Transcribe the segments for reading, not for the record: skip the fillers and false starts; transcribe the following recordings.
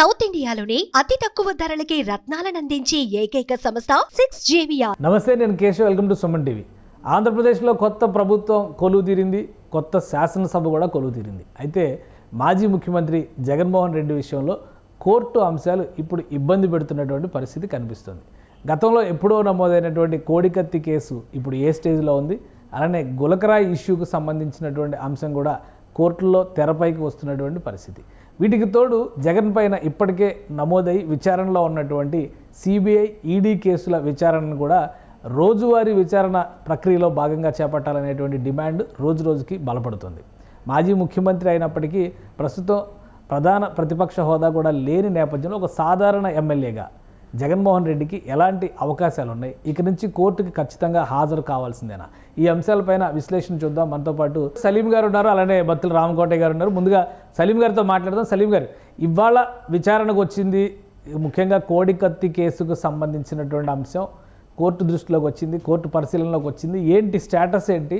South ఇండియాలోని అతి తక్కువ ధరలకి రత్నాలనందించే ఏకైక సంస్థ 6JVR. నమస్తే, నేను Keshav. Welcome to Suman TV. ఆంధ్రప్రదేశ్లో కొత్త ప్రభుత్వం కొలువు తీరింది, కొత్త శాసనసభ కూడా కొలువు తీరింది. అయితే మాజీ ముఖ్యమంత్రి జగన్మోహన్ రెడ్డి విషయంలో కోర్టు అంశాలు ఇప్పుడు ఇబ్బంది పెడుతున్నటువంటి పరిస్థితి కనిపిస్తుంది. గతంలో ఎప్పుడో నమోదైనటువంటి కోడికత్తి కేసు ఇప్పుడు ఏ స్టేజ్లో ఉంది, అలానే గులకరాయి ఇష్యూకు సంబంధించినటువంటి అంశం కూడా కోర్టులో తెరపైకి వస్తున్నటువంటి పరిస్థితి. వీటికి తోడు జగన్ పైన ఇప్పటికే నమోదై విచారణలో ఉన్నటువంటి సిబిఐ, ఈడీ కేసుల విచారణను కూడా రోజువారీ విచారణ ప్రక్రియలో భాగంగా చేపట్టాలనేటువంటి డిమాండ్ రోజురోజుకి బలపడుతుంది. మాజీ ముఖ్యమంత్రి అయినప్పటికీ ప్రస్తుతం ప్రధాన ప్రతిపక్ష హోదా కూడా లేని నేపథ్యంలో ఒక సాధారణ ఎమ్మెల్యేగా జగన్మోహన్ రెడ్డికి ఎలాంటి అవకాశాలు ఉన్నాయి, ఇక నుంచి కోర్టుకి ఖచ్చితంగా హాజరు కావాల్సిందేనా? ఈ అంశాలపైన విశ్లేషణ చూద్దాం. మనతో పాటు సలీం గారు ఉన్నారు, అలానే బత్తుల రామకోటయ్య గారు ఉన్నారు. ముందుగా సలీం గారితో మాట్లాడదాం. సలీం గారు, ఇవాళ విచారణకు వచ్చింది, ముఖ్యంగా కోడికత్తి కేసుకు సంబంధించినటువంటి అంశం కోర్టు దృష్టిలోకి వచ్చింది, కోర్టు పరిశీలనలోకి వచ్చింది. ఏంటి స్టేటస్ ఏంటి?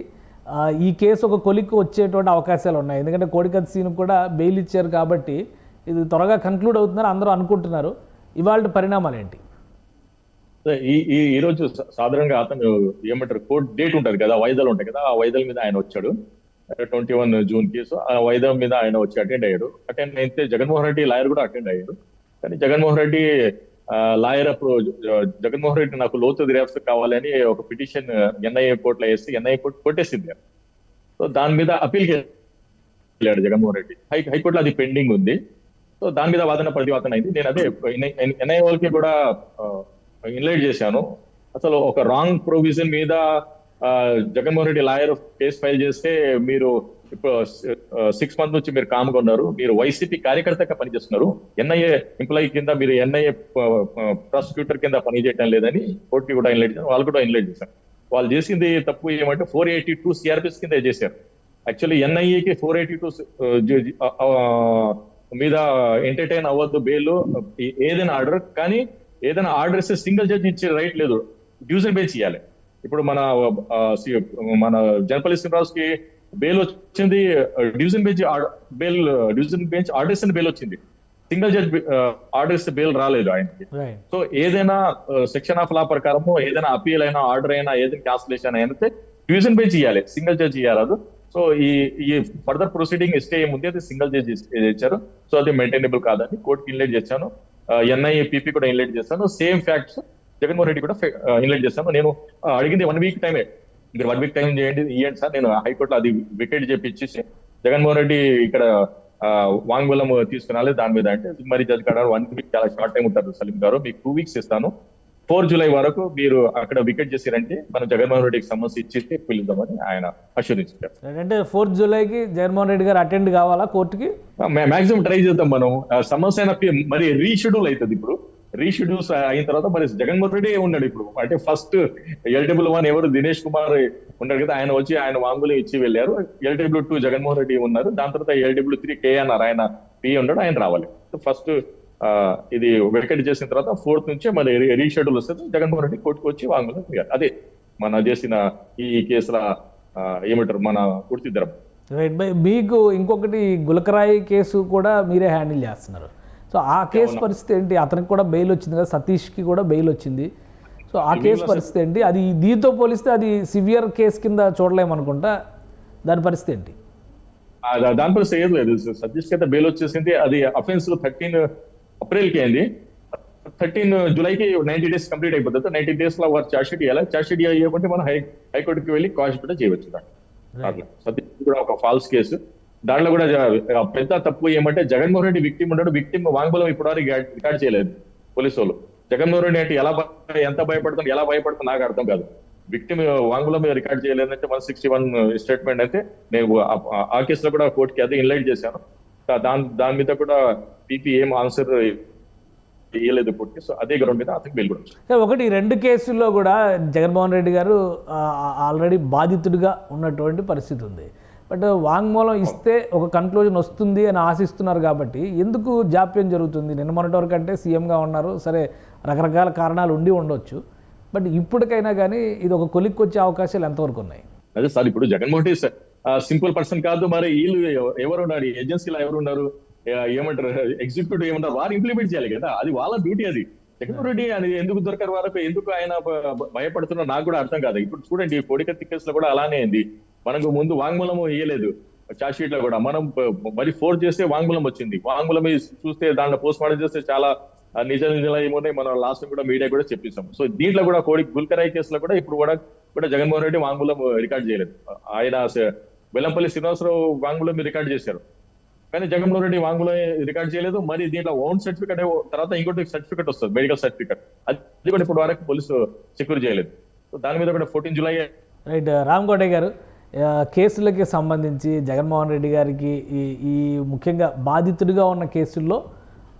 ఈ కేసు ఒక కొలిక్కి వచ్చేటువంటి అవకాశాలు ఉన్నాయి, ఎందుకంటే కోడికత్తి సీన్ కూడా బెయిల్ ఇచ్చారు కాబట్టి ఇది త్వరగా కన్క్లూడ్ అవుతుందని అందరూ అనుకుంటున్నారు. ఇవాళ పరిణామాలు ఏంటి? ఈ రోజు సాధారణంగా అతను ఏమంటారు, కోర్టు డేట్ ఉంటుంది కదా, వాయిదాలు ఉంటాయి కదా, ఆ వాయిదాల మీద ఆయన వచ్చాడు 21 జూన్ కేసు. ఆ వాయిదా మీద ఆయన వచ్చి అటెండ్ అయ్యాడు. అటెండ్ అయితే జగన్మోహన్ రెడ్డి లాయర్ కూడా అటెండ్ అయ్యాడు. కానీ జగన్మోహన్ రెడ్డి లాయర్ అప్పుడు జగన్మోహన్ రెడ్డి నాకు లోతు దర్యాప్తు కావాలని ఒక పిటిషన్ ఎన్ఐఏ కోర్టులో వేసి ఎన్ఐఏ కోర్టు కొట్టేసింది. సో దాని మీద అప్పీల్కి వెళ్ళాడు జగన్మోహన్ రెడ్డి. హైకోర్టులో అది పెండింగ్ ఉంది. సో దాని మీద వాదన ప్రతివాదన అయింది. నేను అదే ఎన్ఐఏ వాళ్ళకి కూడా ఇన్లైట్ చేశాను. అసలు ఒక రాంగ్ ప్రొవిజన్ మీద Jaganmohan Reddy lawyer case file చేస్తే మీరు ఇప్పుడు 6 months నుంచి మీరు కామ్గా ఉన్నారు, మీరు వైసీపీ కార్యకర్తగా పనిచేస్తున్నారు, ఎన్ఐఏ ఎంప్లాయీ కింద మీరు ఎన్ఐఏ ప్రాసిక్యూటర్ కింద పనిచేయడం లేదని కోర్టుకి కూడా ఇన్లైట్ చేశాను. వాళ్ళు కూడా ఇన్లైట్ చేశారు. వాళ్ళు చేసింది తప్పు ఏమంటే 482 సిఆర్పిఎస్ కింద చేశారు. యాక్చువల్లీ ఎన్ఐఏకి 482 మీద ఎంటర్టైన్ అవ్వద్దు బెయిల్ ఏదైనా ఆర్డర్, కానీ ఏదైనా ఆర్డర్ ఇస్తే సింగిల్ జడ్జి ఇచ్చే రైట్ లేదు, డివిజన్ బెంచ్ ఇవ్వాలి. ఇప్పుడు మన జనపల్లి శ్రీనివాస్కి బెయిల్ వచ్చింది, డివిజన్ బెంచ్ ఆర్డర్ ఇస్తే బెయిల్ వచ్చింది, సింగిల్ జడ్జ్ ఆర్డర్ ఇస్తే బెయిల్ రాలేదు ఆయనకి. సో ఏదైనా సెక్షన్ ఆఫ్ లా ప్రకారము ఏదైనా అపీల్ అయినా ఆర్డర్ అయినా ఏదైనా క్యాన్సిలేషన్ అయినా డివిజన్ బెంచ్ ఇవ్వాలి, సింగిల్ జడ్జి ఇవ్వరాదు. సో ఈ ఫర్దర్ ప్రొసీడింగ్ స్టే ఏముంది అది సింగిల్ జడ్జి ఇచ్చారు. సో అది మెయింటైనబుల్ కాదని కోర్టుకి ఇన్లైట్ చేశాను. ఎన్ఐఏ పీపీ కూడా ఇన్లైట్ చేశాను. సేమ్ ఫ్యాక్ట్స్ జగన్మోహన్ రెడ్డి కూడా ఇన్లైట్ చేశాను. నేను అడిగింది 1 week టైమే, మీరు 1 week టైం ఇవ్వండి సార్. నేను హైకోర్టులో అది వికెట్ చేపించేసి జగన్మోహన్ రెడ్డి ఇక్కడ వాంగ్మూలం తీసుకురాలి దాని మీద అంటే, మరి జడ్జి కాడ 1 week చాలా షార్ట్ టైం ఉంటారు సలీం గారు, మీకు 2 weeks ఇస్తాను, 4 July వరకు మీరు అక్కడ వికెట్ చేశారంటే మనం జగన్మోహన్ రెడ్డికి సమస్య ఇచ్చేస్తే పిలుద్దామని ఆయన అష్యూరించారు. అంటే 4th జూలైకి జగన్మోహన్ రెడ్డి గారు అటెండ్ కావాలా కోర్టుకి? మాక్సిమం ట్రై చేద్దాం మనం. సమస్య మరి రీషెడ్యూల్ అవుతుంది. ఇప్పుడు రీషెడ్యూల్స్ అయిన తర్వాత మరి జగన్మోహన్ రెడ్డి ఉన్నాడు ఇప్పుడు. అంటే ఫస్ట్ LW1 ఎవరు దినేష్ కుమార్ ఉన్నాడు కదా, ఆయన వచ్చి ఆయన వాంగులు ఇచ్చి వెళ్ళారు. LW2 జగన్మోహన్ రెడ్డి ఉన్నారు. దాని తర్వాత LW3 KNR ఆయన పి ఉన్నాడు, ఆయన రావాలి. ఫస్ట్ ఇది వికెట్ చేసిన తర్వాత 4th నుంచే మరి రీషెడ్యూల్ వస్తుంది. జగన్మోహన్ రెడ్డి కోర్టుకు వచ్చి వాంగ్మూలం ఇవ్వాలి. అదే మన చేసిన ఈ కేసుల ఏమంటారు మన పూర్తి ధరం. Right by. మీకు ఇంకొకటి గులకరాయి కేసు కూడా మీరే హ్యాండిల్ చేస్తున్నారు. సో ఆ కేసు పరిస్థితి ఏంటి? అతనికి కూడా బెయిల్ వచ్చింది కదా, సతీష్కి కూడా బెయిల్ వచ్చింది. సో ఆ కేసు పరిస్థితి ఏంటి? అది దీంతో పోలిస్తే అది సివియర్ కేసు కింద చూడలేమనుకుంటా, దాని పరిస్థితి ఏంటి? దాని పరిస్థితి ఏది లేదు. సతీష్కి అయితే బెయిల్ వచ్చేసింది. అది అఫెన్స్ 13 April అయింది. 13 Julyకి 90 days కంప్లీట్ అయిపోతుంది. 90 days లో వారు ఛార్జ్ షీట్ ఇవ్వాలి. ఛార్జ్ షీట్ ఇవ్వకుంటే మనం హైకోర్టుకి వెళ్ళి కాజ్ కూడా చేయవచ్చు. దాంట్లో సతీష్ కూడా ఒక ఫాల్స్ కేసు. దాంట్లో కూడా పెద్ద తప్పు ఏమంటే జగన్మోహన్ రెడ్డి విక్టిమ్ ఉన్నాడు, విక్టిమ్ వాంగ్మూలం ఇప్పటివరకు రికార్డ్ చేయలేదు పోలీసు వాళ్ళు. జగన్మోహన్ రెడ్డి అంటే ఎంత భయపడుతుంది, ఎలా భయపడుతుంది నాకు అర్థం కాదు. విక్టిమ్ వాంగ్మూలం రికార్డ్ చేయలేదంటే 161 స్టేట్మెంట్ అయితే నేను ఆ కేసులో కూడా కోర్టుకి అదే ఇన్లైట్ చేశాను. దాని మీద కూడా పీపీ ఏం ఆన్సర్ ఇవ్వలేదు కోర్టుకి. సో అదే గ్రౌండ్ మీద అతనికి బెయిల్ కూడా. ఒకటి 2 కేసుల్లో కూడా జగన్మోహన్ రెడ్డి గారు ఆల్రెడీ బాధితుడిగా ఉన్నటువంటి పరిస్థితి ఉంది. బట్ వాంగ్మూలం ఇస్తే ఒక కన్క్లూజన్ వస్తుంది అని ఆశిస్తున్నారు కాబట్టి ఎందుకు జాప్యం జరుగుతుంది? నిన్న మొన్నటి వరకు అంటే సీఎంగా ఉన్నారు, సరే రకరకాల కారణాలు ఉండి ఉండొచ్చు. బట్ ఇప్పటికైనా కానీ ఇది ఒక కొలిక్కి వచ్చే అవకాశాలు ఎంతవరకు ఉన్నాయి? అదే సార్, ఇప్పుడు జగన్మోహన్ రెడ్డి సింపుల్ పర్సన్ కాదు. మరి వీళ్ళు ఎవరున్నారు, ఏజెన్సీలో ఎవరున్నారు? ఏమంటారు ఎగ్జిక్యూటివ్ ఏమంటారు వారు ఇంప్లిమెంట్ చేయాలి కదా, అది వాళ్ళ డ్యూటీ. అది సెక్యూరిటీ అని ఎందుకు దొరకరు వారికి, ఎందుకు ఆయన భయపడుతున్నా నాకు కూడా అర్థం కాదు. ఇప్పుడు చూడండి కోడికత్తి కేసులో కూడా అలానే అయింది. మనకు ముందు వాంగ్మూలం ఇయ్యలేదు చార్జ్ షీట్ లో కూడా, మనం మరి ఫోర్స్ చేస్తే వాంగ్మూలం వచ్చింది. వాంగ్మూలం చూస్తే దాంట్లో పోస్ట్ మార్టం చేస్తే చాలా నిజాలు ఏమున్నాయి, మనం లాస్ట్ కూడా మీడియా కూడా చెప్పిస్తాం. సో దీంట్లో కూడా గుల్కరాయ్ కేసులో కూడా ఇప్పుడు కూడా జగన్మోహన్ రెడ్డి వాంగ్మూలం రికార్డ్ చేయలేదు. ఆయన వెల్లంపల్లి శ్రీనివాసరావు వాంగ్మూలం రికార్డ్ చేశారు, కానీ జగన్మోహన్ రెడ్డి వాంగ్మూలం రికార్డ్ చేయలేదు. మరి దీంట్లో ఓన్ సర్టిఫికేట్ తర్వాత ఇంకోటి సర్టిఫికేట్ వస్తుంది, మెడికల్ సర్టిఫికేట్, అది కూడా ఇప్పుడు వరకు పోలీసు సెక్యూర్ చేయలేదు. సో దాని మీద కూడా 14 జూలై. రైట్, రామ్ కోటే గారు, కేసులకి సంబంధించి జగన్మోహన్ రెడ్డి గారికి ఈ ముఖ్యంగా బాధితుడిగా ఉన్న కేసుల్లో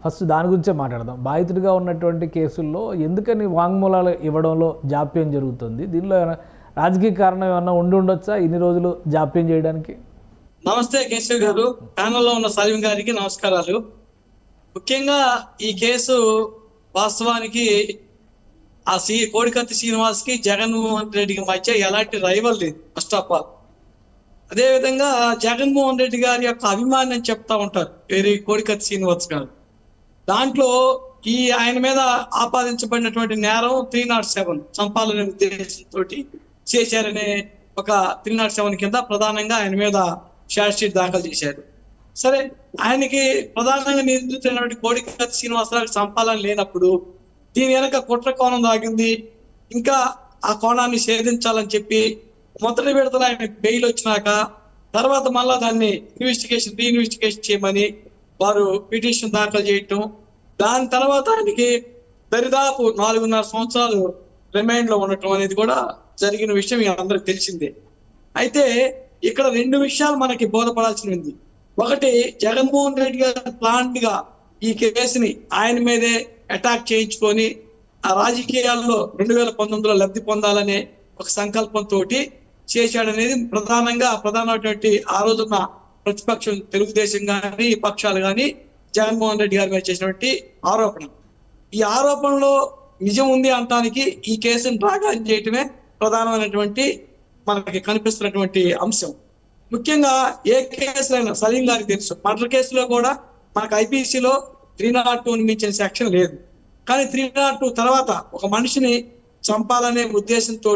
ఫస్ట్ దాని గురించే మాట్లాడదాం. బాధితుడిగా ఉన్నటువంటి కేసుల్లో ఎందుకని వాంగ్మూలాలు ఇవ్వడంలో జాప్యం జరుగుతుంది? దీనిలో ఏమైనా రాజకీయ కారణం ఏమన్నా ఉండొచ్చా ఇన్ని రోజులు జాప్యం చేయడానికి? నమస్తే కేశవ్ గారు, ప్యానల్లో ఉన్న సలీం గారికి నమస్కారాలు. ముఖ్యంగా ఈ కేసు వాస్తవానికి ఆ కోడికత్తి శ్రీనివాస్కి జగన్మోహన్ రెడ్డికి మధ్య ఎలాంటి రైవల్ లేదు, ఫస్ట్ ఆఫ్ ఆల్. అదేవిధంగా జగన్మోహన్ రెడ్డి గారి యొక్క అభిమానం చెప్తా ఉంటారు కోడికత్తి శ్రీనివాస్ గారు. దాంట్లో ఆయన మీద ఆపాదించబడినటువంటి నేరం 307 చంపాలనే ఉద్దేశంతో చేశారనే ఒక 307 కింద ప్రధానంగా ఆయన మీద ఛార్జ్ షీట్ దాఖలు చేశారు. సరే, ఆయనకి ప్రధానంగా నిందితున్నటువంటి కోడికత్తి శ్రీనివాసరావు చంపాలని లేనప్పుడు దీని వెనక కుట్ర కోణం దాగింది, ఇంకా ఆ కోణాన్ని ఛేదించాలని చెప్పి మొదటి విడతలో ఆయన బెయిల్ వచ్చినాక తర్వాత మళ్ళా దాన్ని రీఇన్వెస్టిగేషన్ చేయమని వారు పిటిషన్ దాఖలు చేయటం, దాని తర్వాత ఆయనకి దరిదాపు 4.5 సంవత్సరాలు రిమైండ్ లో ఉండటం అనేది కూడా జరిగిన విషయం అందరికి తెలిసిందే. అయితే ఇక్కడ 2 విషయాలు మనకి బోధపడాల్సి ఉంది. ఒకటి, జగన్మోహన్ రెడ్డి గారు ప్లాంట్ గా ఈ కేసుని ఆయన మీదే అటాక్ చేయించుకొని ఆ రాజకీయాల్లో 2019లో లబ్ధి పొందాలనే ఒక సంకల్పంతో చేశాడనేది ప్రధానమైనటువంటి ఆ రోజున్న ప్రతిపక్షం తెలుగుదేశం కానీ ఈ పక్షాలు కానీ జగన్మోహన్ రెడ్డి గారి మీద చేసినటువంటి ఆరోపణ. ఈ ఆరోపణలో నిజం ఉంది అనటానికి ఈ కేసును డ్రాగా చేయటమే ప్రధానమైనటువంటి మనకి కనిపిస్తున్నటువంటి అంశం. ముఖ్యంగా ఏ కేసులైనా సలీం గారికి తెలుసు, మర్డర్ కేసులో కూడా మనకు ఐపీసీలో 302 మించిన సెక్షన్ లేదు. కానీ 302 తర్వాత ఒక మనిషిని చంపాలనే ఉద్దేశంతో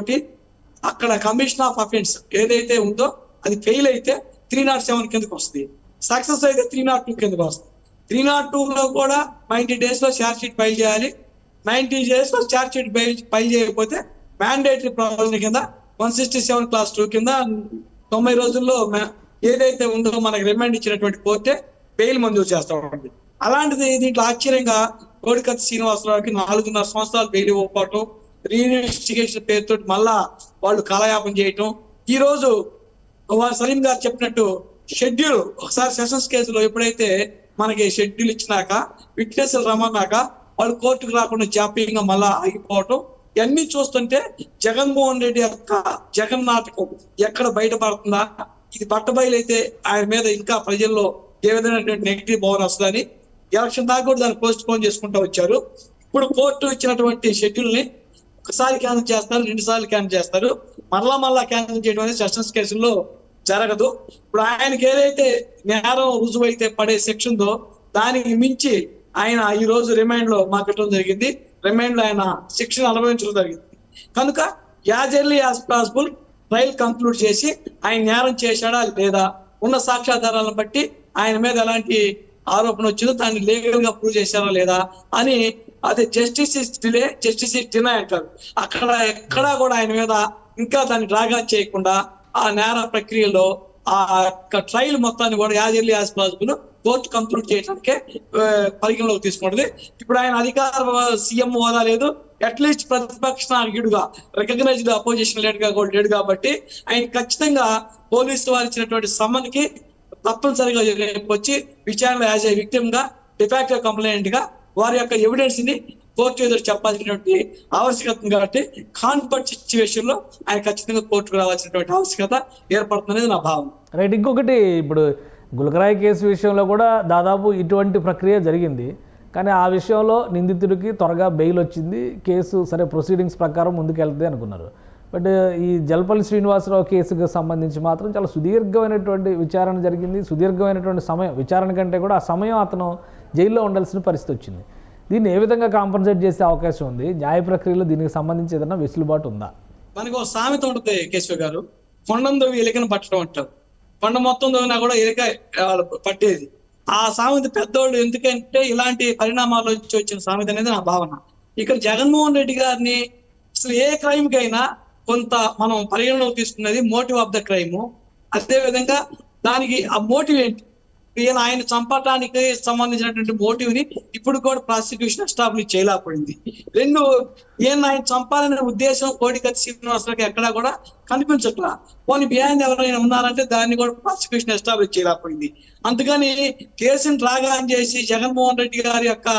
అక్కడ కమిషన్ ఆఫ్ అఫెన్స్ ఏదైతే ఉందో అది ఫెయిల్ అయితే 307 కిందకి వస్తుంది, సక్సెస్ అయితే 302 కిందకి వస్తుంది. 302లో కూడా 90 days లో ఛార్జ్ షీట్ ఫైల్ చేయాలి. 90 days లో ఛార్జ్ షీట్ ఫైల్ చేయకపోతే మ్యాండేటరీ ప్రొవిజన్ కింద 167 clause 2 కింద 90 రోజుల్లో ఏదైతే ఉందో మనకి రిమాండ్ ఇచ్చినటువంటి కోర్టే బెయిల్ మంజూరు చేస్తా ఉంటుంది. అలాంటిది దీంట్లో ఆశ్చర్యంగా కోడికత్తి శ్రీనివాసరావుకి 4.5 సంవత్సరాలు బెయిల్ ఇవ్వకపోవటం, రీఇన్వెస్టిగేషన్ పేరుతో మళ్ళా వాళ్ళు కాలయాపన చేయటం. ఈ రోజు సలీం గారు చెప్పినట్టు షెడ్యూల్ ఒకసారి సెషన్స్ కేసులో ఎప్పుడైతే మనకి షెడ్యూల్ ఇచ్చినాక విట్నెస్లు రమ్మన్నాక వాళ్ళు కోర్టుకు రాకుండా జాప్యంగా మళ్ళా ఆగిపోవటం, ఇవన్నీ చూస్తుంటే జగన్మోహన్ రెడ్డి యొక్క జగన్ నాటకం ఎక్కడ బయటపడుతుందా, ఇది బట్టబయలైతే ఆయన మీద ఇంకా ప్రజల్లో ఏ విధమైనటువంటి నెగిటివ్ భావన వస్తుందని ఎలక్షన్ దాకా కూడా దాన్ని పోస్ట్ పోన్ చేసుకుంటూ వచ్చారు. ఇప్పుడు కోర్టు ఇచ్చినటువంటి షెడ్యూల్ ని ఒకసారి క్యాన్సిల్ చేస్తారు, 2 సార్లు క్యాన్సిల్ చేస్తారు, మళ్ళా క్యాన్సిల్ చేయడం అనేది సెషన్స్ కేసుల్లో జరగదు. ఇప్పుడు ఆయనకి ఏదైతే నేరం రుజువైతే పడే సెక్షన్ ఉందో దానికి మించి ఆయన ఈ రోజు రిమైండ్ లో మాకెట్టడం జరిగింది. రిమైండ్ లో ఆయన శిక్షణ అనుభవించడం జరిగింది. కనుక as early as possible trial conclude చేసి ఆయన నేరం చేశాడా లేదా, ఉన్న సాక్ష్యాధారాలను బట్టి ఆయన మీద ఎలాంటి ఆరోపణ వచ్చిందో దాన్ని లీగల్ గా ప్రూవ్ చేశారా లేదా అని, అదే justice is delay justice is deny అంటారు. అక్కడ ఎక్కడా కూడా ఆయన మీద ఇంకా దాన్ని డ్రాగా చేయకుండా ఆ నేర ప్రక్రియలో ఆ ట్రయల్ మొత్తాన్ని కూడా as early as possible court conclude చేయడానికే పరిగణలోకి తీసుకుంటుంది. ఇప్పుడు ఆయన అధికార సీఎం హోదా లేదు, అట్లీస్ట్ ప్రతిపక్ష నాయకుడుగా రికగ్నైజ్డ్ అపోజిషన్ లీడర్ కూడా లేడు కాబట్టి ఆయన ఖచ్చితంగా పోలీసు వారు ఇచ్చినటువంటి సమ్మన్ కి తప్పనిసరిగా వచ్చి విచారణలో యాజ్ ఏ విక్టిమ్ గా డిఫాక్టివ్ కంప్లైంట్ గా వారి యొక్క ఎవిడెన్స్ ని కోర్టు ఎదురు చెప్పాల్సినటువంటి ఆవశ్యకత కాబట్టి కాన్ఫర్ట్ సిచ్యువేషన్ లో ఆయన ఖచ్చితంగా కోర్టుకు రావాల్సినటువంటి ఆవశ్యకత ఏర్పడుతుందనేది నా భావన. రైట్, ఇంకొకటి ఇప్పుడు గుల్కరాయ్ కేసు విషయంలో కూడా దాదాపు ఇటువంటి ప్రక్రియ జరిగింది, కానీ ఆ విషయంలో నిందితుడికి త్వరగా బెయిల్ వచ్చింది, కేసు సరే ప్రొసీడింగ్స్ ప్రకారం ముందుకెళ్తుంది అనుకున్నారు. బట్ ఈ జల్పల్లి శ్రీనివాసరావు కేసుకు సంబంధించి మాత్రం చాలా సుదీర్ఘమైనటువంటి విచారణ జరిగింది. సుదీర్ఘమైనటువంటి సమయం, విచారణ కంటే కూడా ఆ సమయం అతను జైల్లో ఉండాల్సిన పరిస్థితి వచ్చింది. దీన్ని ఏ విధంగా కాంపన్సేట్ చేసే అవకాశం ఉంది? న్యాయ ప్రక్రియలో దీనికి సంబంధించి ఏదైనా వెసులుబాటు ఉందా? మనకు ఒక సామెత ఉంటుంది కేశవ్ గారు, కొండం దోవి ఎలికను పట్టడం అంటారు. కొండ మొత్తం దోవినా కూడా ఎలిక పట్టేది. ఆ సామెత పెద్దోళ్ళు ఎందుకంటే ఇలాంటి పరిణామాల నుంచి వచ్చిన సామెత అనేది నా భావన. ఇక్కడ జగన్మోహన్ రెడ్డి గారిని అసలు ఏ క్రైమ్ కైనా కొంత మనం పరిగణలోకి తీసుకున్నది మోటివ్ ఆఫ్ ద క్రైమ్. అదే విధంగా దానికి ఆ మోటివ్ ఏంటి, ఈయన ఆయన చంపడానికి సంబంధించినటువంటి మోటివ్ ని ఇప్పుడు కూడా ప్రాసిక్యూషన్ ఎస్టాబ్లిష్ చేయలేకపోయింది. రెండు, ఈయన ఆయన చంపాలనే ఉద్దేశం కోడికత్తి శ్రీనివాసరావుకి ఎక్కడా కూడా కనిపించట్లా. పోనీ బిహాయిండ్ ఎవరైనా ఉన్నారంటే దాన్ని కూడా ప్రాసిక్యూషన్ ఎస్టాబ్లిష్ చేయలేకపోయింది. అందుకని కేసుని డ్రాగాన్ చేసి జగన్మోహన్ రెడ్డి గారి యొక్క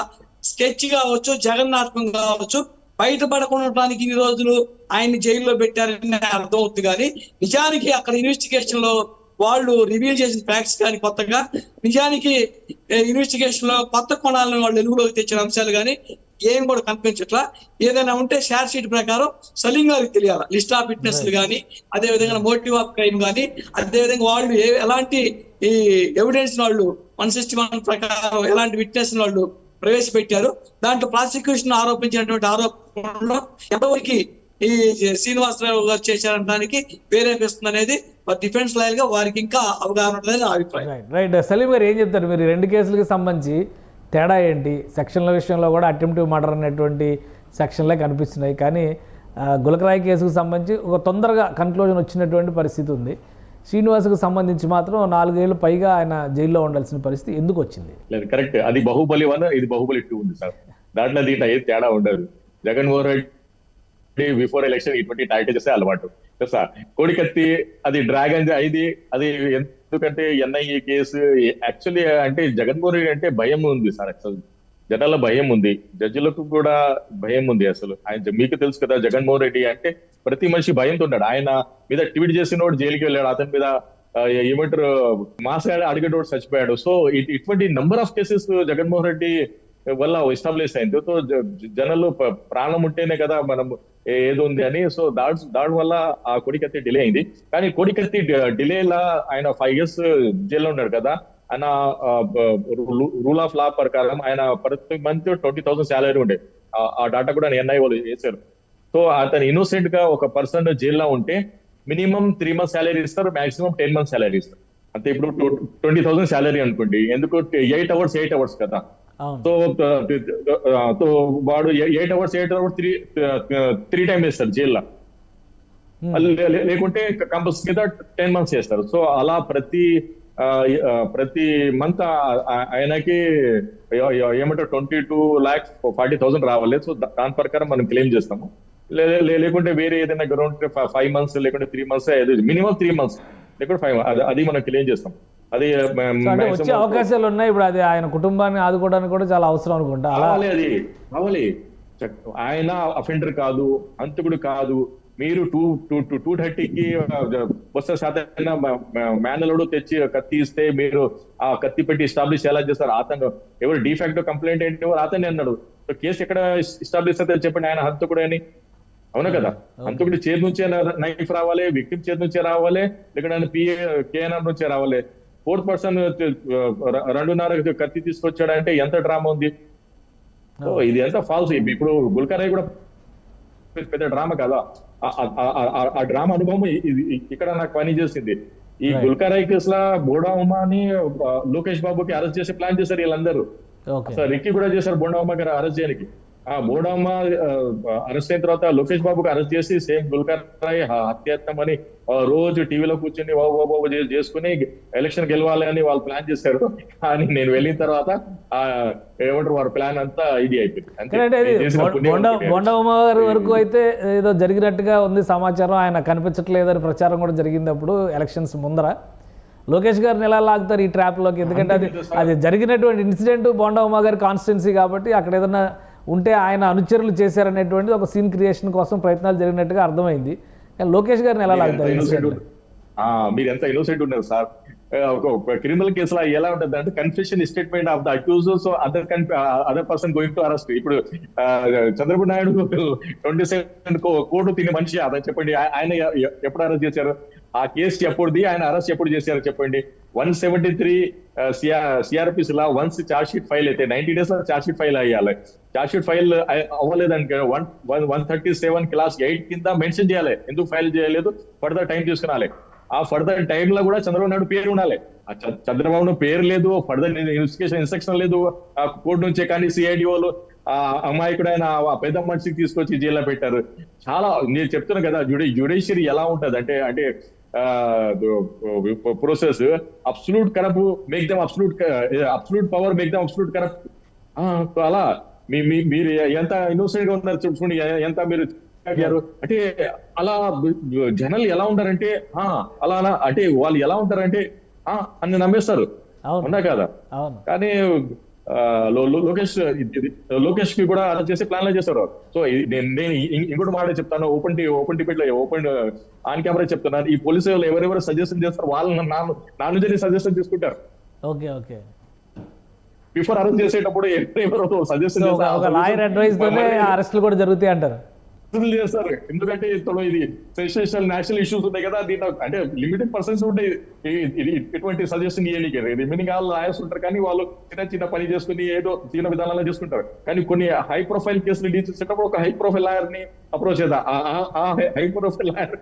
స్కెచ్ కావచ్చు, జగన్నాటకం కావచ్చు, బయటపడకుండటానికి ఇన్ని రోజులు ఆయన్ని జైల్లో పెట్టారని అర్థం అవుతుంది. కానీ నిజానికి అక్కడ ఇన్వెస్టిగేషన్ లో వాళ్ళు రివీల్ చేసిన ఫ్యాక్ట్స్ కానీ కొత్తగా నిజానికి ఇన్వెస్టిగేషన్ లో కొత్త కోణాలను వాళ్ళు వెలుగులోకి తెచ్చిన అంశాలు కానీ ఏం కూడా కనిపించట్లా. ఏదైనా ఉంటే షార్ట్ షీట్ ప్రకారం సలీం గారికి తెలియాలి లిస్ట్ ఆఫ్ విట్నెస్లు కానీ, అదే విధంగా మోటివ్ ఆఫ్ క్రైమ్ కానీ, అదే విధంగా వాళ్ళు ఎలాంటి ఈ ఎవిడెన్స్ వాళ్ళు 161 ప్రకారం ఎలాంటి విట్నెస్ వాళ్ళు ప్రవేశపెట్టారు. దాంట్లో ప్రాసిక్యూషన్ ఆరోపించినటువంటి ఆరోపణలో ఎంతవరకు ఈ శ్రీనివాసరావు గారు చేశారనడానికి ప్రేరేపిస్తుంది అనేది డిఫెన్స్ లాయర్ గా వారికి ఇంకా అవగాహన ఉంటుందని నా అభిప్రాయం. రైట్. సలీం గారు ఏం చెప్తారు? మీరు రెండు కేసులకి సంబంధించి తేడా ఏంటి? సెక్షన్ల విషయంలో కూడా అటెంప్టివ్ మర్డర్ అనేటువంటి సెక్షన్లే కనిపిస్తున్నాయి, కానీ గులకరాయి కేసుకు సంబంధించి ఒక తొందరగా కన్క్లూజన్ వచ్చినటువంటి పరిస్థితి ఉంది. శ్రీనివాస్కు సంబంధించి మాత్రం 4 ఏళ్ళు పైగా ఆయన జైల్లో ఉండాల్సిన పరిస్థితి ఎందుకు వచ్చింది? లేదు, కరెక్ట్. అది బాహుబలి 1, ఇది బాహుబలి 2 ఉంది సార్. దాంట్లో దీంట్లో ఏది తేడా ఉండదు. జగన్మోహన్ రెడ్డి బిఫోర్ ఎలక్షన్ ఇటువంటి టార్గెట్ చేస్తే అలవాటు సార్. కోడికత్తి అది డ్రాగన్ ఇది అది ఎందుకంటే ఎన్ఐఏ కేసు యాక్చువల్లీ అంటే జగన్మోహన్ రెడ్డి అంటే భయం ఉంది సార్. అసలు జనాల భయం ఉంది, జడ్జిలకు కూడా భయం ఉంది. అసలు ఆయన మీకు తెలుసు కదా, జగన్మోహన్ రెడ్డి అంటే ప్రతి మనిషి భయంతో ఉన్నాడు. ఆయన మీద ట్వీట్ చేసినోడు జైలుకి వెళ్ళాడు, అతని మీద ఏమంటారు మాసాడు అడిగేటోడు చచ్చిపోయాడు. సో ఇటువంటి number of cases Jaganmohan Reddy వల్ల ఎస్టాబ్లిష్ అయింది. సో జనాలు ప్రాణం ఉంటేనే కదా మనం ఏది ఉంది అని. సో దాని వల్ల ఆ కోడికత్తి డిలే అయింది. కానీ కోడికత్తి డిలేలా ఆయన 5 years జైల్లో ఉన్నాడు కదా. ఆయన రూల్ ఆఫ్ లా ప్రకారం ఆయన ప్రతి మంత్ 20,000 శాలరీ ఉండే. ఆ డాటా కూడా ఎన్ఐ వాళ్ళు చేశారు. సో అతను ఇన్నోసెంట్ గా ఒక పర్సన్ జైల్లో ఉంటే మినిమం 3 months శాలరీ ఇస్తారు, మాక్సిమం 10 months శాలరీ ఇస్తారు. అంటే ఇప్పుడు 20,000 శాలరీ అనుకోండి, ఎందుకు 8 hours కదా. సో వాడు 8 hours 3 times వేస్తారు జైల్లో, లేకుంటే కంపల్సరీ మీద 10 months చేస్తారు. సో అలా ప్రతి మంత్ ఆయనకి ఏమంటారు 22,40,000 రావాలి. సో దాని ప్రకారం మనం క్లెయిమ్ చేస్తాము. లేకుంటే వేరే ఏదైనా గ్రౌండ్ 5 months లేకుంటే 3 months, మినిమం 3 months లేకుంటే 5 months అది మనం క్లెయిమ్ చేస్తాం. అది వచ్చే అవకాశాలు ఉన్నాయి. ఇప్పుడు అది ఆయన కుటుంబాన్ని ఆదుకోవడానికి కూడా చాలా అవసరం అనుకుంటా. కావాలి. ఆయన అఫెండర్ కాదు, హంతకుడు కాదు. మీరు 230కి బొత్స శాతం మేనలోడు తెచ్చి కత్తి ఇస్తే మీరు ఆ కత్తి పెట్టి ఎస్టాబ్లిష్ ఎలా చేస్తారు? అతను ఎవరు డిఫాక్టో కంప్లైంట్ ఏంటి అతన్ని అన్నాడు. కేసు ఎక్కడ ఎస్టాబ్లిష్ అయితే చెప్పండి ఆయన హంతకుడు అని. అవునా కదా? హంతకుడి చేతి నుంచే నైఫ్ రావాలి, విక్టిమ్ చేతి నుంచే రావాలి, లేకుంటే కేఎన్ఆర్ నుంచే రావాలి. 4th person 2.5 కత్తి తీసుకొచ్చాడంటే ఎంత డ్రామా ఉంది. ఇది ఎంత ఫాల్స్. ఇప్పుడు గుల్కరాయ్ కూడా పెద్ద డ్రామా కదా. ఆ డ్రామా అనుభవం ఇక్కడ నాకు పని చేసింది. ఈ గుల్కరాయ్ కేసులో బోడా ఉమాని లోకేష్ బాబుకి అరెస్ట్ చేసి ప్లాన్ చేశారు వీళ్ళందరూ. రిక్కీ కూడా చేశారు బోడా ఉమా గారు అరెస్ట్ చేయడానికి. ఆ బోడా ఉమా అరెస్ట్ అయిన తర్వాత లోకేష్ బాబుకి అరెస్ట్ చేసి సేమ్ గుల్కరాయ్ హత్యాయత్నం అని రోజు టీవీలో కూర్చొని చేసుకుని ఎలక్షన్ గెలవాలి అని వాళ్ళు ప్లాన్ చేశారు. కానీ నేను వెళ్ళిన తర్వాత ఏమంటారు వారి ప్లాన్ అంతా ఇది అయిపోయింది. బోండా ఉమా గారి వరకు అయితే ఏదో జరిగినట్టుగా ఉంది సమాచారం. ఆయన కనిపించట్లేదని ప్రచారం కూడా జరిగింది అప్పుడు ఎలక్షన్స్ ముందర. లోకేష్ గారిని ఎలా లాగుతారు ఈ ట్రాప్లోకి? ఎందుకంటే అది జరిగినటువంటి ఇన్సిడెంట్ బోండా ఉమా గారి కాన్స్టిట్యున్సీ కాబట్టి అక్కడ ఏదైనా ఉంటే ఆయన అనుచరులు చేశారనేటువంటిది ఒక సీన్ క్రియేషన్ కోసం ప్రయత్నాలు జరిగినట్టుగా అర్థమైంది. కానీ లోకేష్ గారిని ఎలా లాగుతారు? మీరు ఎంత ఇన్నోసెంట్ ఉన్నారు సార్. క్రిమినల్ కేసులో ఎలా ఉంటుంది అంటే confession statement of the accuser, so other person going to arrest. ఇప్పుడు చంద్రబాబు నాయుడు 27 కోట్లు తినే మనిషి అదే చెప్పండి, ఆయన ఎప్పుడు అరెస్ట్ చేశారు? ఆ కేసు ఎప్పుడుది, ఆయన అరెస్ట్ ఎప్పుడు చేశారు చెప్పండి? 173 సిఆర్పిస్ లా వన్స్ చార్జ్ షీట్ ఫైల్ అయితే 90 days లో చార్జ్ షీట్ ఫైల్ అయ్యాలి. చార్జ్ షీట్ ఫైల్ అవ్వలేదంటే 137 క్లాస్ 8 కింద మెన్షన్ చేయాలి. ఎందుకు ఫైల్ చేయలేదు, ఫర్దర్ టైం తీసుకునాలి. ఆ ఫర్దర్ టైం లో కూడా చంద్రబాబు నాయుడు పేరు ఉండాలి. చంద్రబాబు పేరు లేదు, ఫర్దర్ ఇన్వెస్టిగేషన్ ఇన్స్ట్రక్షన్ లేదు కోర్టు నుంచే. కానీ సిఐడి వాళ్ళు ఆ అమాయకుడైన పెద్ద మనిషికి తీసుకొచ్చి జైల్లో పెట్టారు. చాలా నేను చెప్తున్నా కదా, జ్యుడిషియరీ ఎలా ఉంటది అంటే process absolute corrupt make them absolute power make them absolute corrupt. అలా మీరు ఎంత ఇన్నోసెంట్ గా ఉన్నారు చూడండి, ఎంత మీరు అంటే అలా జనాలు ఎలా ఉంటారంటే అలా అంటే వాళ్ళు ఎలా ఉంటారంటే అన్ని నమ్మేస్తారు, ఉన్నా కదా. కానీ లోకేష్ కి కూడా అలా చేసే ప్లాన్ చేస్తారు. సో నేను ఇంకోటి మాట చెప్తాను, ఓపెన్ డిబేట్ లో ఓపెన్ ఆన్ కెమెరా చెప్తున్నాను. ఈ పోలీసు వాళ్ళు ఎవరెవరు సజెషన్ చేస్తారు వాళ్ళని నా నుంచి సజెషన్ తీసుకుంటారు. ఓకే ఓకే, బిఫోర్ అరెస్ట్ చేసేటప్పుడు ఎవరెవరు సజెషన్ అరెస్టులు కూడా జరుగుతాయి అంటారు చేస్తారు. ఎందుకంటే ఇది సెన్సేషనల్ నేషనల్ ఇష్యూస్ ఉంటాయి కదా, దీంట్లో అంటే లిమిటెడ్ పర్సన్స్ ఉంటాయి ఎటువంటి సజెషన్ ఇవ్వడానికి. రిమైనింగ్ వాళ్ళు లాయర్స్ ఉంటారు, కానీ వాళ్ళు చిన్న పని చేసుకుని ఏదో చిన్న విధానాల్లో చేసుకుంటారు. కానీ కొన్ని హై ప్రొఫైల్ కేసులు డీల్ చేసేటప్పుడు ఒక హై ప్రొఫైల్ లాయర్ ని అప్రోచ్ చేద్దాం. ఆ హై ప్రొఫైల్ లాయర్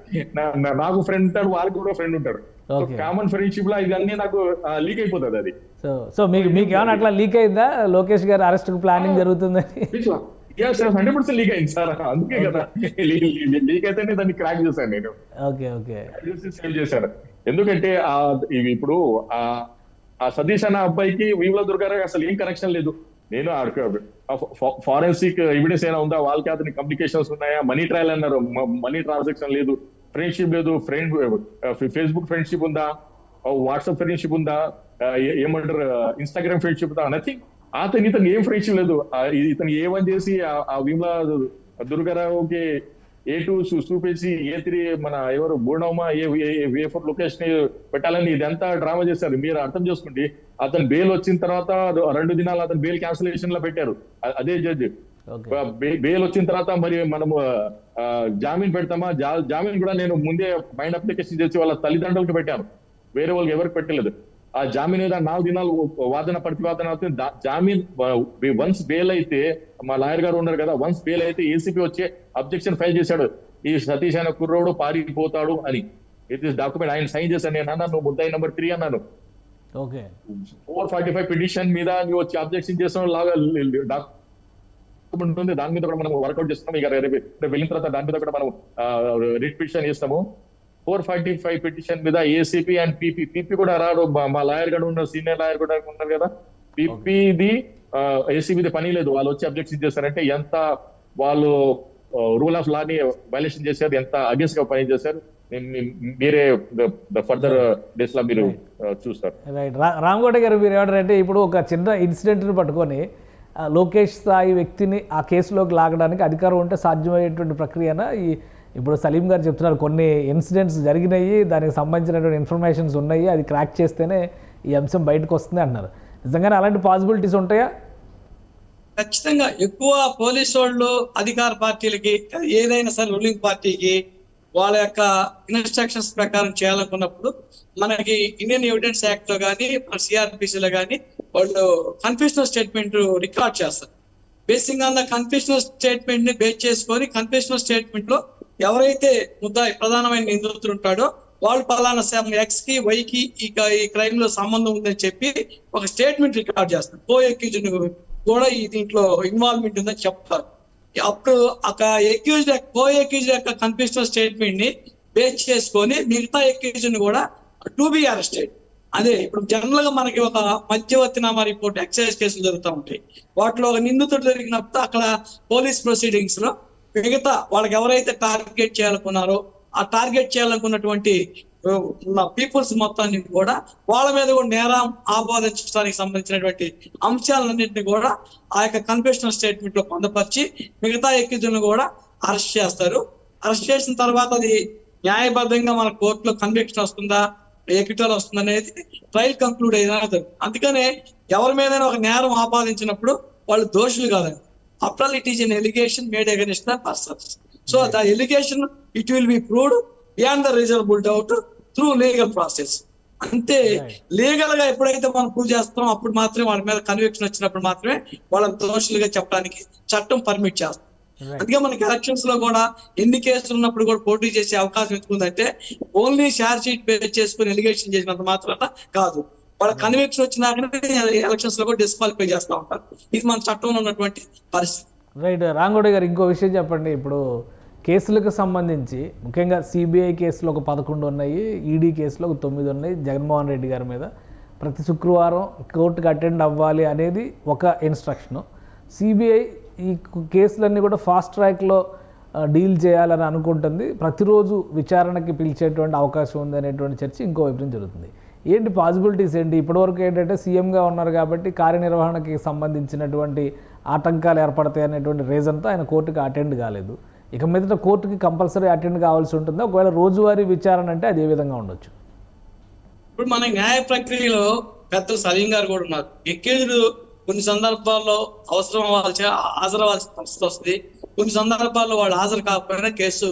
నాకు ఫ్రెండ్ ఉంటాడు, వాళ్ళకి కూడా ఫ్రెండ్ ఉంటాడు. కామన్ ఫ్రెండ్షిప్ లో ఇవన్నీ నాకు లీక్ అయిపోతుంది అది. సో మీకు ఏమైనా అట్లా లీక్ అయిందా లోకేష్ గారు అరెస్ట్ ప్లానింగ్ జరుగుతుందని? 100% లీక్ అయింది సార్, అందుకే కదా లీక్ అయితేనే దాన్ని క్రాక్ చేశాను నేను. సేవ్ చేశాను. ఎందుకంటే ఇప్పుడు ఆ సతీష్ అన్న అబ్బాయికి వీవుల దుర్గారావు అసలు ఏం కనెక్షన్ లేదు. నేను ఫారెన్సిక్ ఎవిడెన్స్ అయినా ఉందా, వాళ్ళకి అతని కమ్యూనికేషన్స్ ఉన్నాయా? మనీ ట్రయల్ అన్నారు, మనీ ట్రాన్సాక్షన్ లేదు, ఫ్రెండ్షిప్ లేదు, ఫేస్బుక్ ఫ్రెండ్షిప్ ఉందా, వాట్సాప్ ఫ్రెండ్షిప్ ఉందా, ఏమంటారు ఇన్స్టాగ్రామ్ ఫ్రెండ్షిప్ ఉందా? నథింగ్. ఇతను ఏం ఫ్రెండ్షిప్ లేదు. ఇతను ఏమని చేసి ఆ విమలా దుర్గారావుకి A2 చూపించి A3 మన ఎవరు బోర్డమ్మ A4 లొకేషన్ పెట్టాలని ఇదంతా డ్రామా చేశారు. మీరు అర్థం చేసుకోండి. అతను బెయిల్ వచ్చిన తర్వాత 2 దినాలు అతను బెయిల్ క్యాన్సిలేషన్ లో పెట్టారు అదే జడ్జి. బెయిల్ వచ్చిన తర్వాత మరి మనము జామీన్ పెడతామా? జామీన్ కూడా నేను ముందే మైండ్ అప్లికేషన్ చేసి వాళ్ళ తల్లిదండ్రులకు పెట్టాను, వేరే వాళ్ళకి ఎవరికి పెట్టలేదు. ఆ జామీన్ మీద 4 దినాలు వాదన ప్రతివాదన అవుతుంది. జామీన్ వన్స్ బెయిల్ అయితే, మా లాయర్ గారు ఉన్నారు కదా, వన్స్ బెయిల్ అయితే ఏసీపీ వచ్చి అబ్జెక్షన్ ఫైల్ చేశాడు, ఈ సతీష్ అనే కుర్రోడు పారిపోతాడు అని. ఇట్ ఇస్ డాక్యుమెంట్, ఆయన సైన్ చేశాను. నేను అన్నాను ముద్దాయి నెంబర్ 3 అన్నాను. 445 పిటిషన్ మీద నువ్వు వచ్చి అబ్జెక్షన్ చేసిన లాగా డాక్యుమెంట్ ఉంది, దాని మీద కూడా మనం వర్కౌట్ చేస్తున్నాం. ఇక వెళ్ళిన తర్వాత దాని మీద కూడా మనం రిట్ పిటిషన్ చేస్తాము. 445 పిటిషన్ మీద ఏసీపీ అండ్ పీపీ కూడా రాడు. మా లాయర్ కూడా ఉన్నారు, సీనియర్ లాయర్ కూడా ఉన్నారు కదా. పీపీది ఏసీబీది పని లేదు, వాళ్ళు వచ్చి అబ్జెక్షన్ చేశారంటే ఎంత వాళ్ళు రూల్ ఆఫ్ లాని వైలేషన్ చేశారు, ఎంత అగేన్స్ గా పని చేశారు. మీరే ఫర్దర్ డేస్ లో మీరు చూస్తారు. రైట్, రామగౌడ గారు మీరు ఏమంటారంటే ఇప్పుడు ఒక చిన్న ఇన్సిడెంట్ ని పట్టుకొని లోకేష్ స్థాయి వ్యక్తిని ఆ కేసులోకి లాగడానికి అధికారం ఉంటే సాధ్యమయ్యేటువంటి ప్రక్రియన ఇప్పుడు సలీం గారు చెప్తున్నారు కొన్ని ఇన్సిడెంట్స్ జరిగినాయి, దానికి సంబంధించినటువంటి ఇన్ఫర్మేషన్స్ ఉన్నాయి, అది క్రాక్ చేస్తేనే ఈ అంశం బయటకు వస్తుంది అంటున్నారు. నిజంగానే అలాంటి పాసిబిలిటీస్ ఉంటాయా? ఖచ్చితంగా. ఎక్కువ పోలీసు వాళ్ళు అధికార పార్టీలకి ఏదైనా సరే రూలింగ్ పార్టీకి వాళ్ళ యొక్క ఇన్స్ట్రక్షన్స్ ప్రకారం చేయాలనుకున్నప్పుడు మనకి ఇండియన్ ఎవిడెన్స్ యాక్ట్ లో కానీ మన సిఆర్పిసిలో కానీ వాళ్ళు కన్ఫెషనల్ స్టేట్మెంట్ రికార్డ్ చేస్తారు. Basing on the confessional statement ని బేస్ చేసుకొని కన్ఫెషనల్ స్టేట్మెంట్ లో ఎవరైతే ముద్దాయి ప్రధానమైన నిందితులు ఉంటాడో వాళ్ళు పలానా ఎక్స్ కి వై కి ఈ క్రైమ్ లో సంబంధం ఉందని చెప్పి ఒక స్టేట్మెంట్ రికార్డ్ చేస్తారు. కో అక్యూజ్డ్ కూడా ఈ దీంట్లో ఇన్వాల్వ్మెంట్ ఉందని చెప్తారు. అప్పుడు ఒక కో అక్యూజ్డ్ యొక్క కన్ఫెషనల్ స్టేట్మెంట్ ని బేస్ చేసుకొని మిగతా అక్యూజ్డ్ కూడా టు బి అరెస్టెడ్. అదే ఇప్పుడు జనరల్ గా మనకి ఒక మధ్యవర్తినామా రిపోర్ట్ ఎక్సైజ్ కేసులు జరుగుతూ ఉంటాయి. వాటిలో ఒక నిందితుడు జరిగినప్పుడు అక్కడ పోలీస్ ప్రొసీడింగ్స్ లో మిగతా వాళ్ళకి ఎవరైతే టార్గెట్ చేయాలనుకున్నారో ఆ టార్గెట్ చేయాలనుకున్నటువంటి పీపుల్స్ మొత్తాన్ని కూడా వాళ్ళ మీద కూడా నేరం ఆపాదించడానికి సంబంధించినటువంటి అంశాలన్నింటినీ కూడా ఆ యొక్క కన్ఫెషనల్ స్టేట్మెంట్ లో పొందపరిచి మిగతా ఎక్కిజులను కూడా అరెస్ట్ చేస్తారు. అరెస్ట్ చేసిన తర్వాత అది న్యాయబద్ధంగా మన కోర్టులో కన్విక్షన్ వస్తుందా ఏ క్విటల్ వస్తుంది అనేది ట్రయల్ కంక్లూడ్ అయినా అందుకనే ఎవరి మీద ఒక నేరం ఆపాదించినప్పుడు వాళ్ళు దోషులు కాదండి. After all it is an allegation made against the persons. So the allegation it will be proved beyond the reasonable doubt through legal process. అంతే లీగల్ గా ఎప్పుడైతే మనం ప్రూవ్ చేస్తామో అప్పుడు మాత్రమే వాళ్ళ మీద కన్విక్షన్ వచ్చినప్పుడు మాత్రమే వాళ్ళని దోషులుగా చెప్పడానికి చట్టం పర్మిట్ చేస్తాం. అందుకే మనకి ఎలక్షన్స్ లో కూడా ఎన్ని కేసులు ఉన్నప్పుడు కూడా పోటీ చేసే అవకాశం ఎందుకుందంటే ఓన్లీ షార్ట్ షీట్ బేస్ చేసుకుని ఎలిగేషన్ చేసినంత మాత్రాన కాదు, వాళ్ళ కన్విక్షన్ వచ్చినాకనే ఎలక్షన్స్ లో కూడా డిస్క్వాలిఫై చేస్తూ ఉంటారు. ఇది మన చట్టంలో ఉన్నటువంటి పరిస్థితి. రైట్. రాంగోడి గారు ఇంకో విషయం చెప్పండి. ఇప్పుడు కేసులకు సంబంధించి ముఖ్యంగా సిబిఐ కేసులు ఒక 11 ఉన్నాయి, ఈడీ కేసులు ఒక 9 ఉన్నాయి. జగన్మోహన్ రెడ్డి గారి మీద ప్రతి శుక్రవారం కోర్టుకు అటెండ్ అవ్వాలి అనేది ఒక ఇన్స్ట్రక్షను. సిబిఐ ఈ కేసులన్నీ కూడా ఫాస్ట్ ట్రాక్లో డీల్ చేయాలని అనుకుంటుంది, ప్రతిరోజు విచారణకి పిలిచేటువంటి అవకాశం ఉంది అనేటువంటి చర్చ ఇంకో వైపు జరుగుతుంది. ఏంటి పాసిబిలిటీస్ ఏంటి? ఇప్పటివరకు ఏంటంటే సీఎంగా ఉన్నారు కాబట్టి కార్యనిర్వహణకి సంబంధించినటువంటి ఆటంకాలు ఏర్పడతాయి అనేటువంటి రీజన్తో ఆయన కోర్టుకి అటెండ్ కాలేదు. ఇక మీదట కోర్టుకి కంపల్సరీ అటెండ్ కావాల్సి ఉంటుందా? ఒకవేళ రోజువారీ విచారణ అంటే అది ఏ విధంగా ఉండొచ్చు? ఇప్పుడు మన న్యాయ ప్రక్రియలో పెద్దలు సలీం గారు కూడా ఉన్నారు. ఎక్కేజులు కొన్ని సందర్భాల్లో అవసరం హాజరవ్వాల్సిన పరిస్థితి వస్తుంది. కొన్ని సందర్భాల్లో వాళ్ళు హాజరు కాకపోయినా కేసు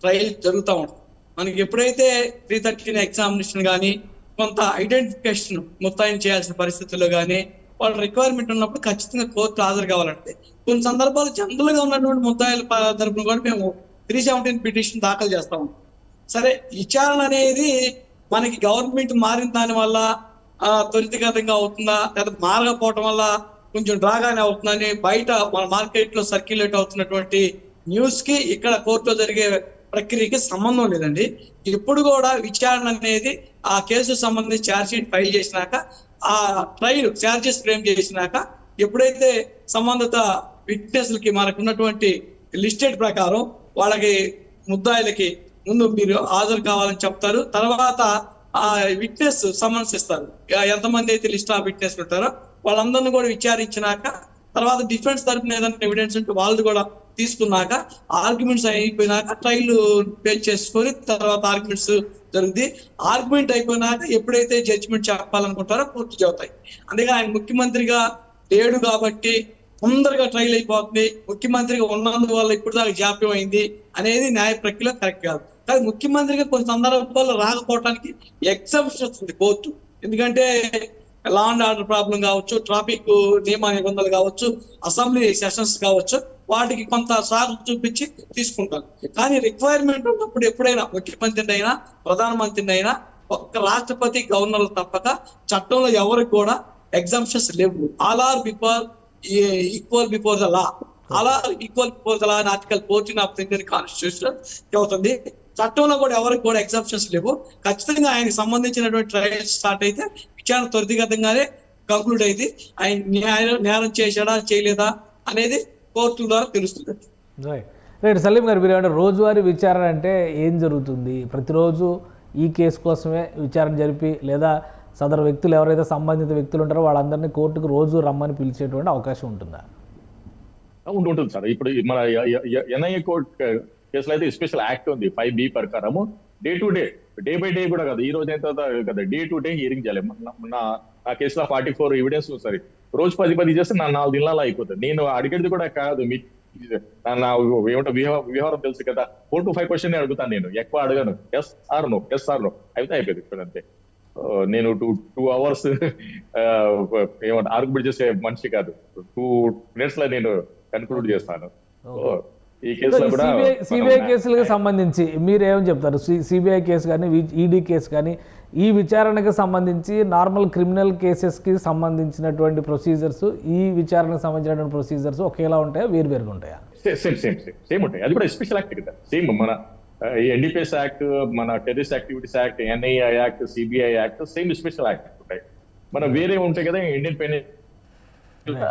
ట్రయల్ జరుగుతూ ఉంటుంది. మనకి ఎప్పుడైతే 313 ఎగ్జామినేషన్ కానీ కొంత ఐడెంటిఫికేషన్ ముత్తాయిని చేయాల్సిన పరిస్థితుల్లో కానీ వాళ్ళ రిక్వైర్మెంట్ ఉన్నప్పుడు ఖచ్చితంగా కోర్టు హాజరు కావాలంటే కొన్ని సందర్భాలు జనరల్ గా ఉన్నటువంటి ముద్దాయిల తరపున కూడా మేము 317 పిటిషన్ దాఖలు చేస్తా ఉంటాం. సరే, విచారణ అనేది మనకి గవర్నమెంట్ మారిన దాని వల్ల త్వరితగతంగా అవుతుందా లేదా మారకపోవటం వల్ల కొంచెం డ్రాగానే అవుతుందని బయట మన మార్కెట్ లో సర్క్యులేట్ అవుతున్నటువంటి న్యూస్ కి ఇక్కడ కోర్టులో జరిగే ప్రక్రియకి సంబంధం లేదండి. ఇప్పుడు కూడా విచారణ అనేది ఆ కేసు సంబంధించి ఛార్జ్ షీట్ ఫైల్ చేసినాక ఆ ట్రయల్ ఛార్జెస్ ఫ్రేమ్ చేసినాక ఎప్పుడైతే సంబంధిత విట్నెస్లకి మనకు ఉన్నటువంటి లిస్టెడ్ ప్రకారం వాళ్ళకి ముద్దాయిలకి ముందు మీరు హాజరు కావాలని చెప్తారు. తర్వాత ఆ విట్నెస్ సమన్స్ ఇస్తారు. ఎంతమంది అయితే లిస్ట్ ఆఫ్ విట్నెస్ ఉంటారో వాళ్ళందరినీ కూడా విచారించినాక తర్వాత డిఫెన్స్ తరపున ఏదైనా ఎవిడెన్స్ ఉంటే వాళ్ళు కూడా తీసుకున్నాక ఆర్గ్యుమెంట్స్ అయిపోయినాక ట్రయల్ పేజ్ చేసుకొని తర్వాత ఆర్గ్యుమెంట్స్ జరుగుతుంది. ఆర్గ్యుమెంట్ అయిపోయినాక ఎప్పుడైతే జడ్జిమెంట్ చెప్పాలనుకుంటారో పూర్తి చెబుతాయి. అందుకే ఆయన ముఖ్యమంత్రిగా లేడు కాబట్టి తొందరగా ట్రయల్ అయిపోతుంది, ముఖ్యమంత్రిగా ఉన్నందువల్ల ఇప్పుడు దాకా జాప్యం అయింది అనేది న్యాయ ప్రక్రియలో కరెక్ట్ కాదు. కానీ ముఖ్యమంత్రిగా కొన్ని సందర్భాల్లో రాకపోవడానికి ఎగ్జామ్షన్ వస్తుంది కోర్టు. ఎందుకంటే లా అండ్ ఆర్డర్ ప్రాబ్లం కావచ్చు, ట్రాఫిక్ నియమ నిబంధనలు కావచ్చు, అసెంబ్లీ సెషన్స్ కావచ్చు, వాటికి కొంత సాగు చూపించి తీసుకుంటారు. కానీ రిక్వైర్మెంట్ ఉన్నప్పుడు ఎప్పుడైనా ముఖ్యమంత్రిని అయినా ప్రధానమంత్రిని అయినా ఒక్క రాష్ట్రపతి గవర్నర్లు తప్పక చట్టంలో ఎవరికి కూడా ఎగ్జామ్షన్స్ లేవు. All are equal before the law. All are equal before the law అని ఆర్టికల్ 14 ఆఫ్ ఇండియన్ కాన్స్టిట్యూషన్ చెబుతుంది. చట్టంలో కూడా ఎవరికి కూడా ఎగ్జామ్షన్స్ లేవు. ఖచ్చితంగా ఆయనకి సంబంధించినటువంటి ట్రయల్స్ స్టార్ట్ అయితే విచారణ త్వరితగతంగానే కంక్లూడ్ అయింది. ఆయన నేరం చేశాడా చేయలేదా అనేది కోర్టుల ద్వారా తెలుస్తుంది. రైట్. సలీం గారు, మీరు ఏమంటే రోజువారీ విచారణ అంటే ఏం జరుగుతుంది? ప్రతిరోజు ఈ కేసు కోసమే విచారణ జరిపి లేదా సదరు వ్యక్తులు ఎవరైతే సంబంధిత వ్యక్తులు ఉంటారో వాళ్ళందరినీ కోర్టుకు రోజు రమ్మని పిలిచేటువంటి అవకాశం ఉంటుందా? ఉంటుంది సార్. ఇప్పుడు మన ఎన్ఐఏ కోర్ట్ కేసులో అయితే స్పెషల్ యాక్ట్ ఉంది 5B ప్రకారము. Day to day by day కూడా కదా, ఈ రోజు ఎంత కదా, డే టు డే హియరింగ్ చేయాలి. నా కేసులో 44 ఎవిడెన్స్ సరే రోజు 10 చేస్తే నా 4 దినాల్లో అయిపోతుంది. నేను అడిగేది కూడా కాదు, మీ నా ఏమంటే వ్యవహారం తెలుసు కదా, 4 to 5 క్వశ్చన్ అడుగుతాను. నేను ఎక్కువ అడగాను. ఎస్ ఆర్ నో అయితే అయిపోయింది ఇప్పుడు అంతే. నేను 2 hours ఏమంటే ఆర్గ్యుమెంట్ చేసే మనిషి కాదు. 2 minutes లో నేను కన్క్లూడ్ చేస్తాను. ఈ కేసులో కూడా సిబిఐ కేసులకు సంబంధించి మీరు ఏమని చెప్తారు? సిబిఐ కేసు కానీ ఈడీ కేసు కానీ ఈ విచారణకు సంబంధించి నార్మల్ క్రిమినల్ కేసెస్కి సంబంధించినటువంటి ప్రొసీజర్స్, ఈ విచారణకు సంబంధించినటువంటి ప్రొసీజర్స్ ఒకేలా ఉంటాయా, వేరువేరుగా ఉంటాయా? సేమ్ ఉంటాయి. అది కూడా స్పెషల్ యాక్ట్ కదా. సేమ్ మన ఎన్డీపీఎస్ యాక్ట్, మన terrorist activities act, NIA act, CBI act same special act ఉంటాయి. మన వేరే ఉంటాయి కదా, ఇండియన్ పెనల్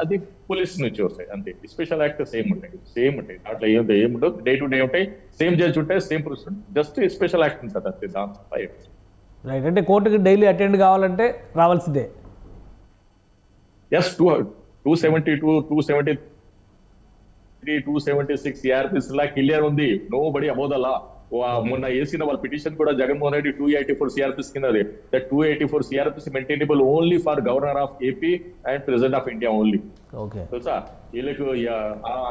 అది పోలీస్ నుంచి వస్తాయి అంతే. స్పెషల్ యాక్ట్ సేమ్ ఉంటాయి. అట్లా ఏముండదు. డే టు డే ఉంటాయి. సేమ్ జడ్జ్ ఉంటాయి, same procedure. Just special act ఉంటుంది అంతే. రైట్. అంటే కోర్టుకి డైలీ అటెండ్ కావాలంటే రావాల్సిందే. ఎస్, 272, 273, 276 ARPs లా క్లియర్ ఉంది. నో బడి అబౌవ్ ద లా. మొన్న వేసిన వాళ్ళ పిటిషన్ కూడా జగన్మోహన్ రెడ్డి 284 CRPC కింద 284 CRPC maintainable only for governor of AP and president of India only. Okay, తెలుసా వీళ్ళకు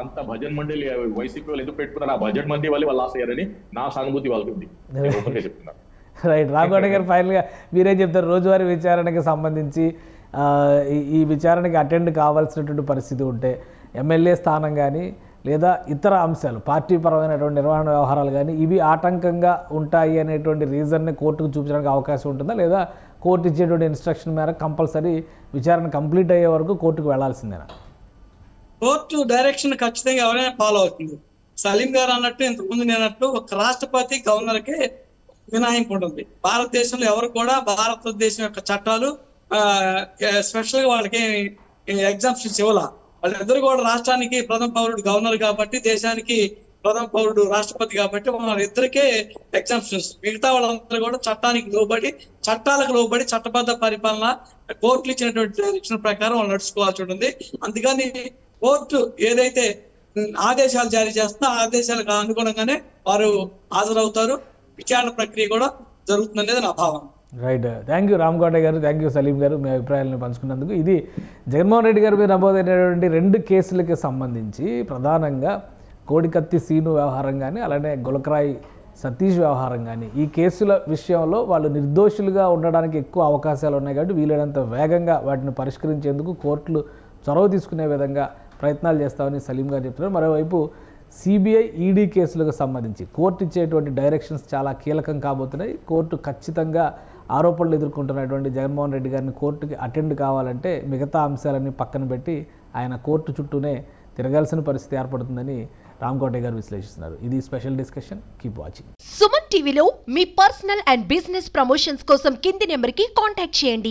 అంత భజన్ మండలి వైసీపీ వాళ్ళు ఎందుకు పెట్టుకున్నారు? ఆ భజన్ మంది వాళ్ళు లాస్ అయ్యారని నా సానుభూతి వాళ్ళకి ఉంది. చెప్తున్నారు. రైట్, రామగౌడ గారు ఫైనల్గా మీరేం చెప్తారు? రోజువారీ విచారణకి సంబంధించి ఈ విచారణకి అటెండ్ కావాల్సినటువంటి పరిస్థితి ఉంటే ఎమ్మెల్యే స్థానం కానీ లేదా ఇతర అంశాలు పార్టీ పరమైనటువంటి నిర్వహణ వ్యవహారాలు కానీ ఇవి ఆటంకంగా ఉంటాయి అనేటువంటి రీజన్ని కోర్టుకు చూపించడానికి అవకాశం ఉంటుందా, లేదా కోర్టు ఇచ్చేటువంటి ఇన్స్ట్రక్షన్ మేరకు కంపల్సరీ విచారణ కంప్లీట్ అయ్యే వరకు కోర్టుకు వెళ్లాల్సిందేనా? కోర్టు డైరెక్షన్ ఖచ్చితంగా ఎవరైనా ఫాలో అవుతుంది. సలీం గారు అన్నట్టు ఇంతకుముందు నేనట్టు ఒక రాష్ట్రపతి గవర్నర్కే మినహాయింపు ఉంటుంది. భారతదేశంలో ఎవరు కూడా భారతదేశం యొక్క చట్టాలు స్పెషల్ గా వాళ్ళకి ఎగ్జామ్షన్స్ ఇవ్వాల. వాళ్ళిద్దరు కూడా రాష్ట్రానికి ప్రథమ పౌరుడు గవర్నర్ కాబట్టి, దేశానికి ప్రథమ పౌరుడు రాష్ట్రపతి కాబట్టి వాళ్ళిద్దరికే ఎగ్జామ్షన్స్. మిగతా వాళ్ళందరూ కూడా చట్టానికి లోబడి, చట్టాలకు లోబడి చట్టబద్ధ పరిపాలన కోర్టులు ఇచ్చినటువంటి డైరెక్షన్ ప్రకారం వాళ్ళు నడుచుకోవాల్సి ఉంటుంది. అందుకని కోర్టు ఏదైతే ఆదేశాలు జారీ చేస్తుందో ఆ ఆదేశాలకు అనుగుణంగానే వారు హాజరవుతారు. విచారణ ప్రక్రియ కూడా జరుగుతుందనేది నా భావన. రైట్, థ్యాంక్ యూ రామగౌడ గారు, థ్యాంక్ యూ సలీం గారు మీ అభిప్రాయాలను పంచుకున్నందుకు. ఇది జగన్మోహన్ రెడ్డి గారి మీద నమోదైనటువంటి 2 కేసులకి సంబంధించి ప్రధానంగా కోడికత్తి సీను వ్యవహారం కానీ అలానే గులకరాయి సతీష్ వ్యవహారం కానీ ఈ కేసుల విషయంలో వాళ్ళు నిర్దోషులుగా ఉండడానికి ఎక్కువ అవకాశాలు ఉన్నాయి కాబట్టి వీలైనంత వేగంగా వాటిని పరిష్కరించేందుకు కోర్టులు చొరవ తీసుకునే విధంగా ప్రయత్నాలు చేస్తామని సలీం గారు చెప్తున్నారు. మరోవైపు సిబిఐ ఈడీ కేసులకు సంబంధించి కోర్టు ఇచ్చేటువంటి డైరెక్షన్స్ చాలా కీలకం కాబోతున్నాయి. కోర్టు ఖచ్చితంగా ఆరోపణలు ఎదుర్కొంటున్నటువంటి జగన్మోహన్ రెడ్డి గారిని కోర్టుకి అటెండ్ కావాలంటే మిగతా అంశాలన్నీ పక్కన పెట్టి ఆయన కోర్టు చుట్టూనే తిరగాల్సిన పరిస్థితి ఏర్పడుతుందని రామకోట గారు విశ్లేషిస్తున్నారు. ఇది special discussion. Keep watching. Suman టీవీలో మీ పర్సనల్ అండ్ బిజినెస్ ప్రమోషన్స్ కోసం కింది నెంబర్కి కాంటాక్ట్ చేయండి.